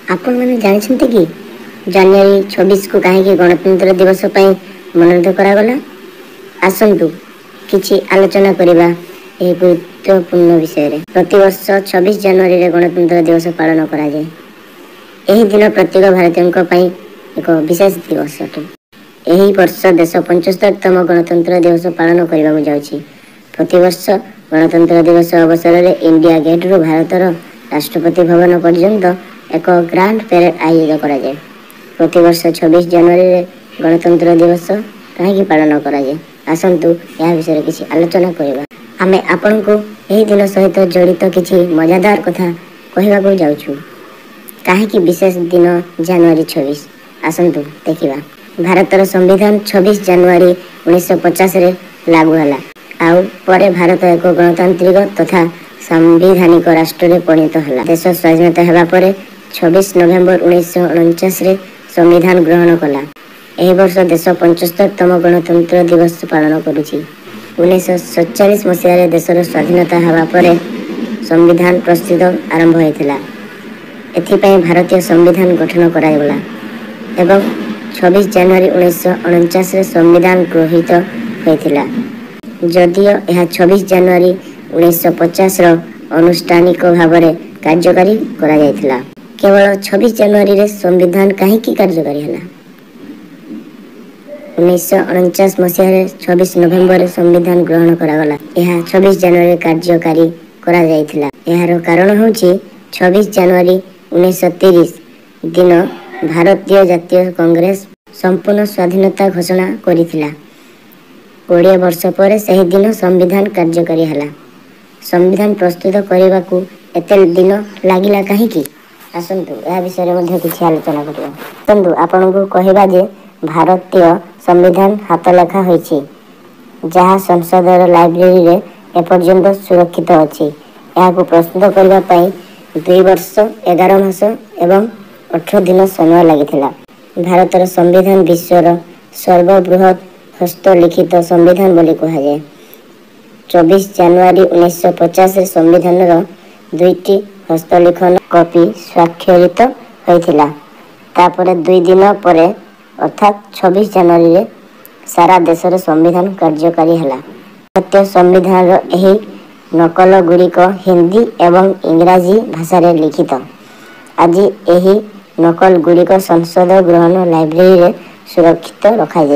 आपण मैंने जानते कि जनवरी 26 को कहीं गणतंत्र दिवस पर मनोनीत करागला। आसतु किछि आलोचना करिबा एही गुरुत्वपूर्ण विषय रे। प्रतिवर्ष 26 जनवरी रे गणतंत्र दिवस पालन करा जाय। एही दिन प्रत्येक भारतीयों पई एक विशेष दिवस अटे। एही वर्ष देश 75तम गणतंत्र दिवस पालन करबा जाउछि। प्रतिवर्ष गणतंत्र दिवस अवसर में इंडिया गेट रु भारतर राष्ट्रपति भवन पर्यंत एक ग्रांड पेरेड आयोजित करा जाय। प्रतिवर्ष 26 जनवरी रे गणतंत्र दिवस कहीं पालन करा जाय। आसतु या विषय किसी आलोचना करिबा। आमे आपन को एही दिन सहित जड़ित किछि मजादार कथा कहबा को जाउछु। काहे कि विशेष दिन जनवरी 26 आसतु देखिबा। भारतर संविधान 26 जनवरी 1950 रे लागू हला। आउ परे भारत एक गणतांत्रिक तथा संवैधानिक राष्ट्र रे परिणत हला। देश स्वाधीनता हेबा परे 26 नवेम्बर 1949 रे संविधान ग्रहण कला। एही वर्ष देश 75तम गणतंत्र दिवस पालन करुछि। 1947 मसीह रे देशर स्वाधीनता हेबा परे संविधान प्रस्तुत आरंभ होइथिला। एथिपई भारतीय संविधान गठन कराइगला एवं 26 जनवरी 1949 रे संविधान गृहीत होइथिला। जदियो यह 26 जनवरी 1950 रो अनुष्ठानिक भाव में कार्यकारी करा जायथिला। केवल 26 जनवरी रे संविधान कहीं कार्यकारी हला। 1949 मसीह रे 26 नवेम्बर संविधान ग्रहण करागला। यह 26 जनवरी कार्यकारी करा जायथिला। यार कारण होछि 26 जनवरी 1930 दिन भारतीय जातीय कांग्रेस संपूर्ण स्वाधीनता घोषणा करिथिला। 20 वर्ष पर सही दिन संविधान कार्यकारी हला। संविधान प्रस्तुत करने को एते दिन लागिला कहीं। आसतु यह विषय में किसी आलोचना करिबा। आसतु आपन को कहबा जे भारतीय संविधान हाथ लेखा होइछि, जहाँ संसदर लाइब्रेरी रे एपर्यंत सुरक्षित अछि। यह को प्रस्तुत करबा पई 2 वर्ष 11 मास एवं 18 दिन समय लागिथिला। भारतर संविधान विश्वर सर्वबृहत हस्तलिखित संविधान बोली कहा जाए। 24 जनवरी 1950 रे संविधान 2टी हस्तलिखन कॉपी स्वाक्षरित होइथिला। तापर 2 दिन परे अर्थात 26 जनवरी रे सारा देश रे संविधान कार्यकारी हला। भारतीय संविधान एही नकल गुड़िक हिंदी एवं इंग्राजी भाषा रे लिखित। आज एही नकल गुड़िक संसद ग्रहण लाइब्रेरी रे सुरक्षित रखा जाए।